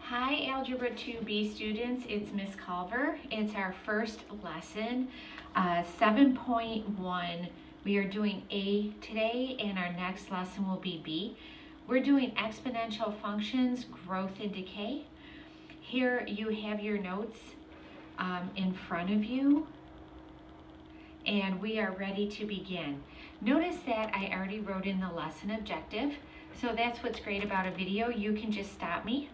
Hi Algebra 2B students, it's Miss Culver. It's our first lesson, 7.1. We are doing A today and our next lesson will be B. We're doing exponential functions, growth and decay. Here you have your notes in front of you and we are ready to begin. Notice that I already wrote in the lesson objective, so that's what's great about a video. You can just stop me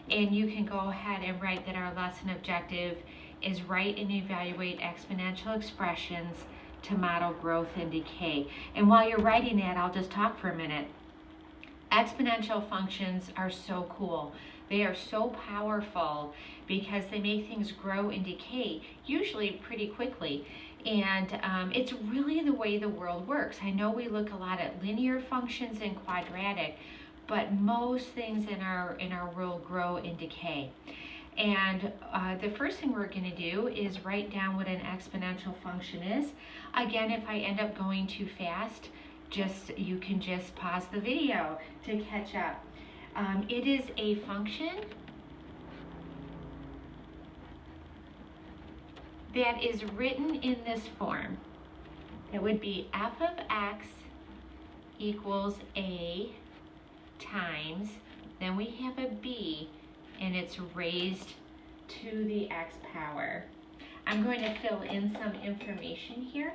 and you can go ahead and write that our lesson objective is write and evaluate exponential expressions to model growth and decay. And while you're writing that, I'll just talk for a minute. Exponential functions are so cool. They are so powerful because they make things grow and decay, usually pretty quickly. And it's really the way the world works. I know we look a lot at linear functions and quadratic, but most things in our world grow and decay. And the first thing we're going to do is write down what an exponential function is. Again, if I end up going too fast, you can just pause the video to catch up. It is a function that is written in this form. It would be f of x equals a times, then we have a b, and it's raised to the x power. I'm going to fill in some information here.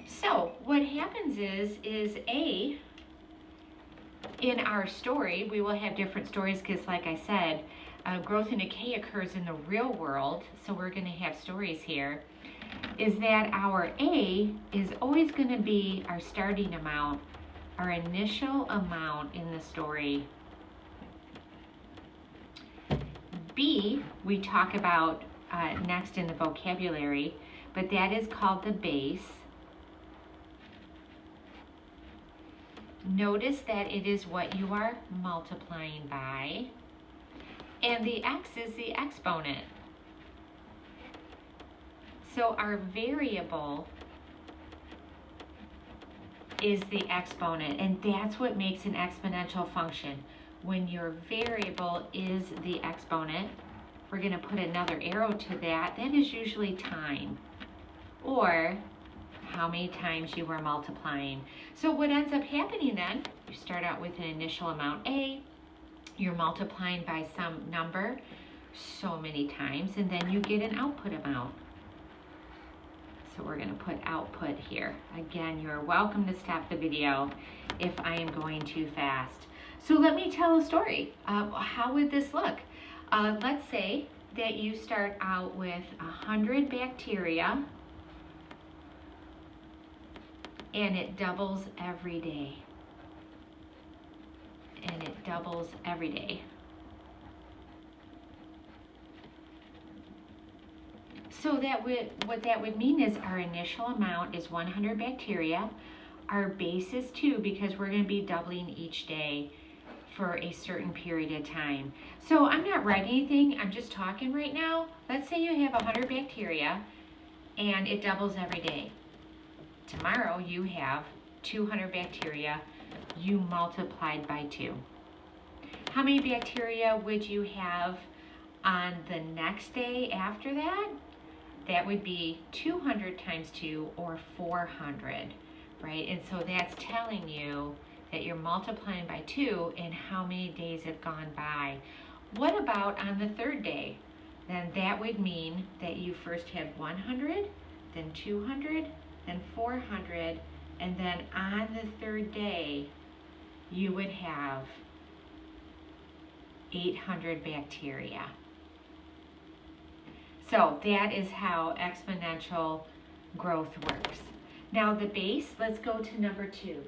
So what happens is a, in our story, we will have different stories because like I said, growth and decay occurs in the real world, so we're going to have stories here, is that our a is always going to be our starting amount, our initial amount in the story. B, we talk about next in the vocabulary, but that is called the base. Notice that it is what you are multiplying by, and the x is the exponent. So our variable is the exponent, and that's what makes an exponential function. When your variable is the exponent, we're going to put another arrow to that. That is usually time, or how many times you are multiplying. So what ends up happening then, you start out with an initial amount A, you're multiplying by some number so many times, and then you get an output amount. So we're going to put output here. Again, you're welcome to stop the video if I am going too fast. So let me tell a story. How would this look? Let's say that you start out with 100 bacteria and it doubles every day. And it doubles every day. So what that would mean is our initial amount is 100 bacteria. Our base is 2 because we're going to be doubling each day for a certain period of time. So I'm not writing anything, I'm just talking right now. Let's say you have 100 bacteria and it doubles every day. Tomorrow you have 200 bacteria, you multiplied by 2. How many bacteria would you have on the next day after that? That would be 200 times 2, or 400, right? And so that's telling you that you're multiplying by 2 and how many days have gone by. What about on the third day? Then that would mean that you first had 100, then 200, then 400, and then on the third day, you would have 800 bacteria. So that is how exponential growth works. Now the base, let's go to number 2.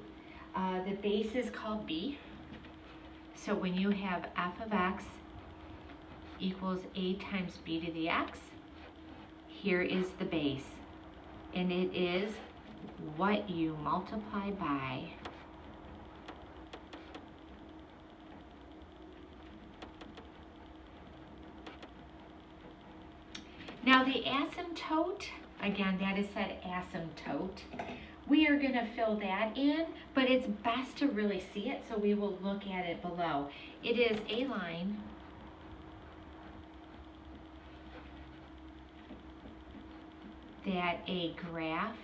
The base is called b. So when you have f of x equals a times b to the x, here is the base. And it is what you multiply by now the asymptote, again that is that asymptote, we are going to fill that in, but it's best to really see it, so we will look at it below. It is a line that a graph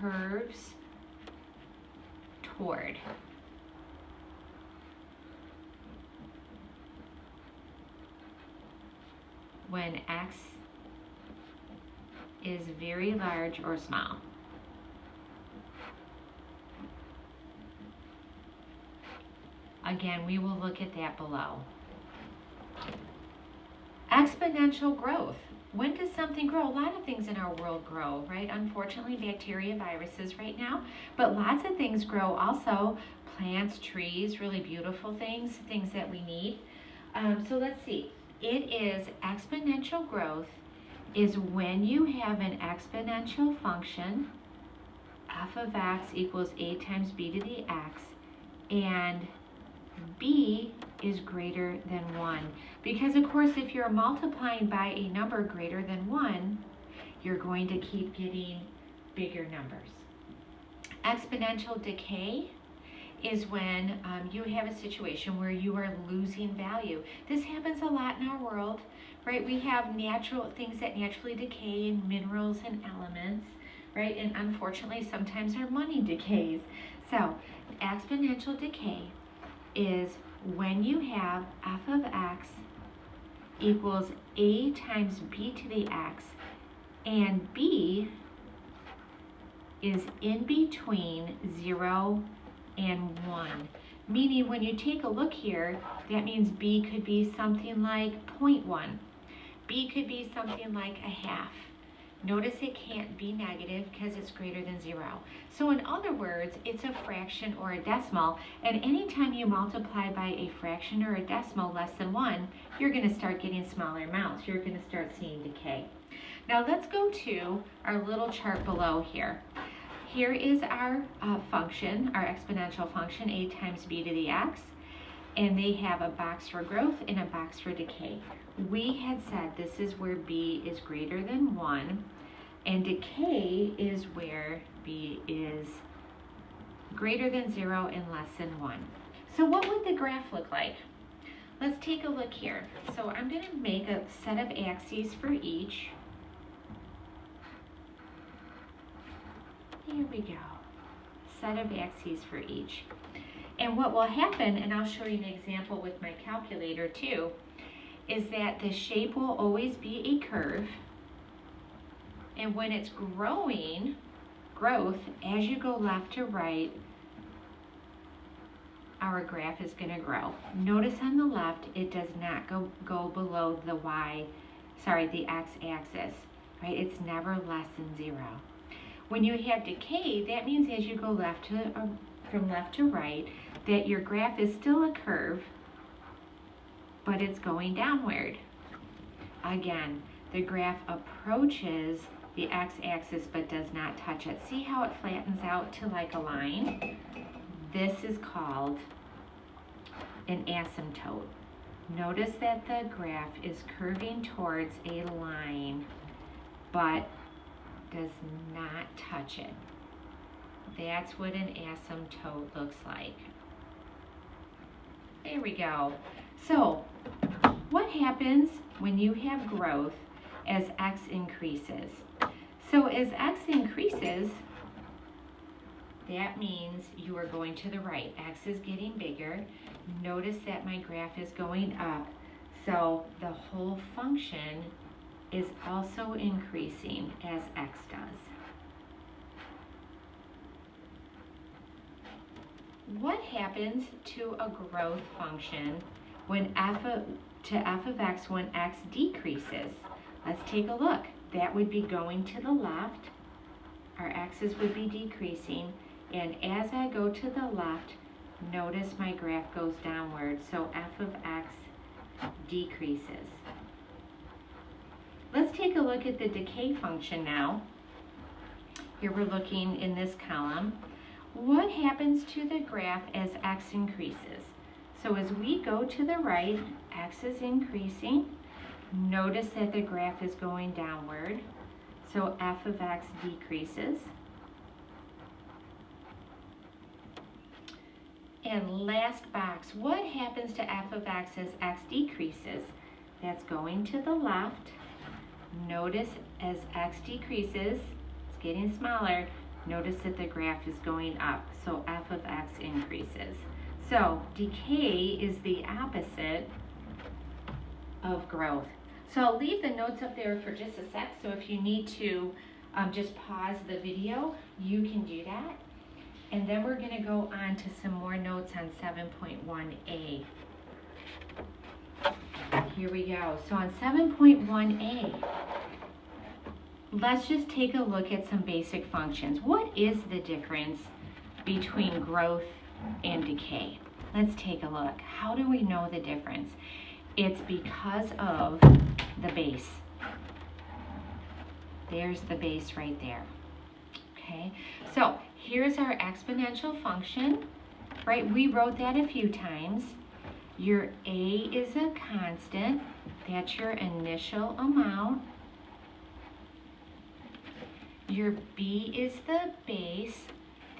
curves toward. When x is very large or small. Again, we will look at that below. Exponential growth. When does something grow? A lot of things in our world grow, right? Unfortunately, bacteria, viruses right now, but lots of things grow also. Plants, trees, really beautiful things, things that we need. So let's see. It is exponential growth is when you have an exponential function, f of x equals a times b to the x, and b is greater than 1. Because of course, if you're multiplying by a number greater than 1, you're going to keep getting bigger numbers. Exponential decay is when you have a situation where you are losing value. This happens a lot in our world, right? We have natural things that naturally decay in minerals and elements, right? And unfortunately, sometimes our money decays. So exponential decay is when you have f of x equals a times b to the x, and b is in between 0 and 1. Meaning when you take a look here, that means b could be something like 0.1. b could be something like a half. Notice it can't be negative because it's greater than 0. So in other words, it's a fraction or a decimal, and anytime you multiply by a fraction or a decimal less than 1, you're going to start getting smaller amounts. You're going to start seeing decay. Now let's go to our little chart below here. Here is our function, our exponential function, a times b to the x, and they have a box for growth and a box for decay. We had said this is where b is greater than 1, and decay is where b is greater than 0 and less than 1. So what would the graph look like? Let's take a look here. So I'm going to make a set of axes for each. Here we go. Set of axes for each. And what will happen, and I'll show you an example with my calculator too, is that the shape will always be a curve. And when it's growth, as you go left to right, our graph is going to grow. Notice on the left, it does not go below the the x-axis, right? It's never less than 0. When you have decay, that means as you go from left to right, that your graph is still a curve, but it's going downward. Again, the graph approaches the x-axis but does not touch it. See how it flattens out to like a line? This is called an asymptote. Notice that the graph is curving towards a line, but does not touch it. That's what an asymptote looks like. There we go. So, what happens when you have growth as x increases? So as x increases, that means you are going to the right. X is getting bigger. Notice that my graph is going up. So the whole function is also increasing as x does. What happens to a growth function when f of x when x decreases? Let's take a look. That would be going to the left. Our x's would be decreasing. And as I go to the left, notice my graph goes downward. So f of x decreases. Let's take a look at the decay function now. Here we're looking in this column. What happens to the graph as x increases? So as we go to the right, x is increasing. Notice that the graph is going downward. So f of x decreases. And last box, what happens to f of x as x decreases? That's going to the left. Notice as x decreases, it's getting smaller, notice that the graph is going up. So f of x increases. So decay is the opposite of growth. So I'll leave the notes up there for just a sec. So if you need to just pause the video, you can do that. And then we're going to go on to some more notes on 7.1a. Here we go. So on 7.1a, let's just take a look at some basic functions. What is the difference between growth and decay? Let's take a look. How do we know the difference? It's because of the base. There's the base right there. Okay, so here's our exponential function, right? We wrote that a few times. Your A is a constant. That's your initial amount. Your B is the base.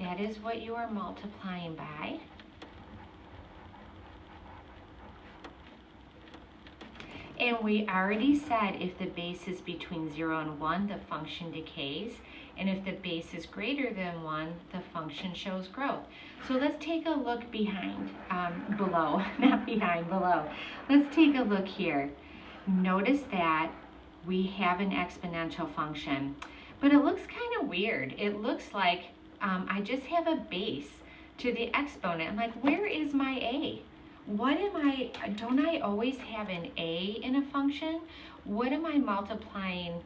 That is what you are multiplying by. And we already said if the base is between 0 and 1, the function decays. And if the base is greater than 1, the function shows growth. So let's take a look below, not behind, below. Let's take a look here. Notice that we have an exponential function, but it looks kind of weird. It looks like I just have a base to the exponent. I'm like, where is my a? Don't I always have an a in a function? What am I multiplying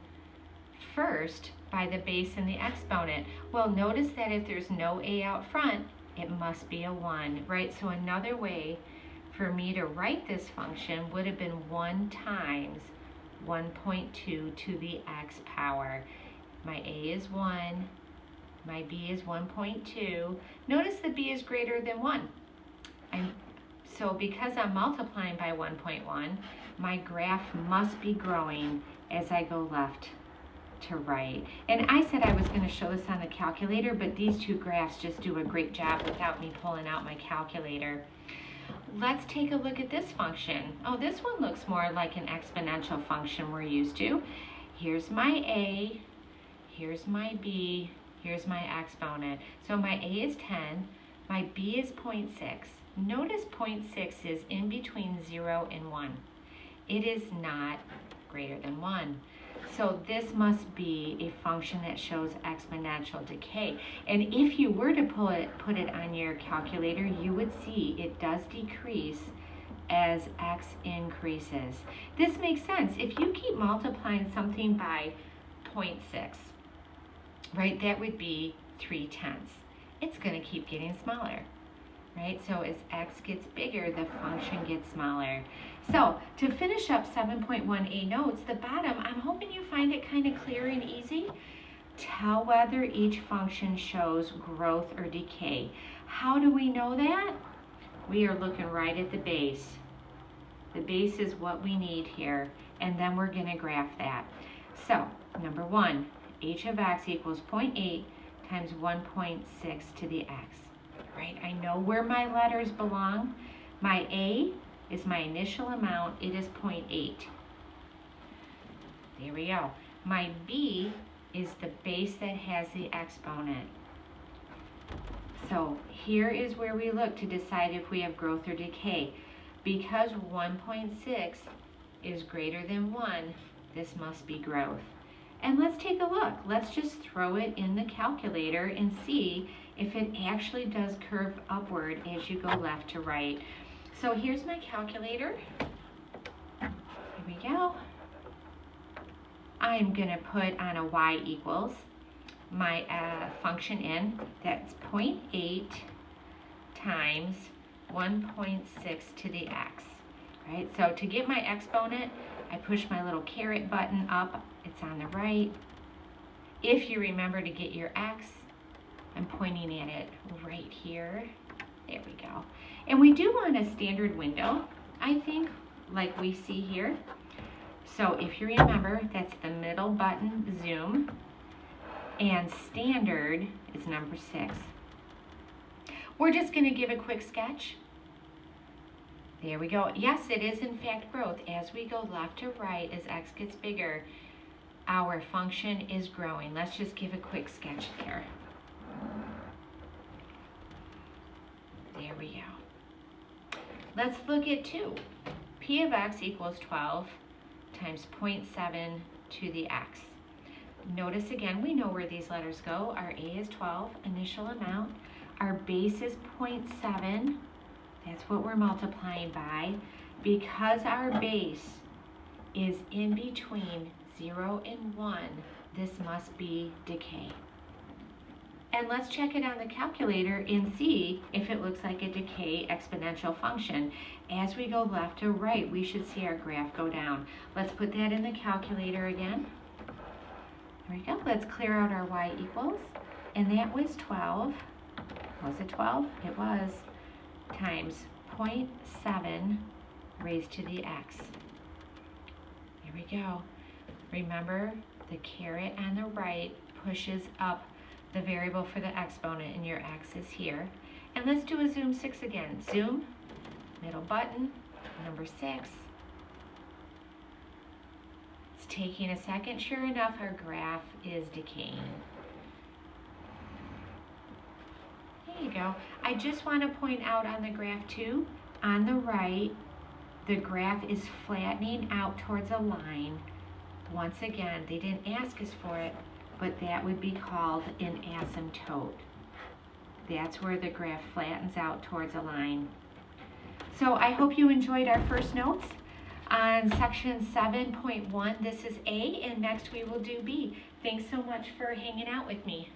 first by the base and the exponent? Well, notice that if there's no a out front, it must be a 1, right? So another way for me to write this function would have been 1 times 1.2 to the x power. My a is 1, my b is 1.2. Notice the b is greater than 1. So because I'm multiplying by 1.1, my graph must be growing as I go left to right. And I said I was going to show this on the calculator, but these two graphs just do a great job without me pulling out my calculator. Let's take a look at this function. Oh, this one looks more like an exponential function we're used to. Here's my a, here's my b, here's my exponent. So my a is 10, my b is 0.6. Notice 0.6 is in between 0 and 1. It is not greater than 1. So this must be a function that shows exponential decay. And if you were to put it on your calculator, you would see it does decrease as x increases. This makes sense. If you keep multiplying something by 0.6, right, that would be 3/10. It's going to keep getting smaller. Right, so as x gets bigger, the function gets smaller. So to finish up 7.1a notes, the bottom, I'm hoping you find it kind of clear and easy. Tell whether each function shows growth or decay. How do we know that? We are looking right at the base. The base is what we need here, and then we're going to graph that. So number 1, h of x equals 0.8 times 1.6 to the x. Right, I know where my letters belong. My a is my initial amount. It is 0.8. There we go. My b is the base that has the exponent. So here is where we look to decide if we have growth or decay. Because 1.6 is greater than 1, this must be growth. And let's take a look. Let's just throw it in the calculator and see if it actually does curve upward as you go left to right. So here's my calculator. Here we go. I'm going to put on a y equals my function in. That's 0.8 times 1.6 to the x. Right? So to get my exponent, I push my little caret button up. It's on the right. If you remember to get your x, I'm pointing at it right here. There we go. And we do want a standard window, I think, like we see here. So if you remember, that's the middle button, zoom, and standard is number 6. We're just going to give a quick sketch. There we go. Yes, it is in fact growth. As we go left to right, as x gets bigger, our function is growing. Let's just give a quick sketch there. There we go. Let's look at 2. P of x equals 12 times 0.7 to the x. Notice again, we know where these letters go. Our A is 12, initial amount. Our base is 0.7. That's what we're multiplying by. Because our base is in between 0 and 1, this must be decay. And let's check it on the calculator and see if it looks like a decay exponential function. As we go left to right, we should see our graph go down. Let's put that in the calculator again. There we go. Let's clear out our y equals. And that was 12. Was it 12? It was. Times 0.7 raised to the x. There we go. Remember, the caret on the right pushes up the variable for the exponent, and your x is here. And let's do a zoom 6 again. Zoom, middle button, number 6. It's taking a second. Sure enough, our graph is decaying. There you go. I just want to point out on the graph too, on the right, the graph is flattening out towards a line. Once again, they didn't ask us for it, but that would be called an asymptote. That's where the graph flattens out towards a line. So I hope you enjoyed our first notes. On section 7.1, this is A, and next we will do B. Thanks so much for hanging out with me.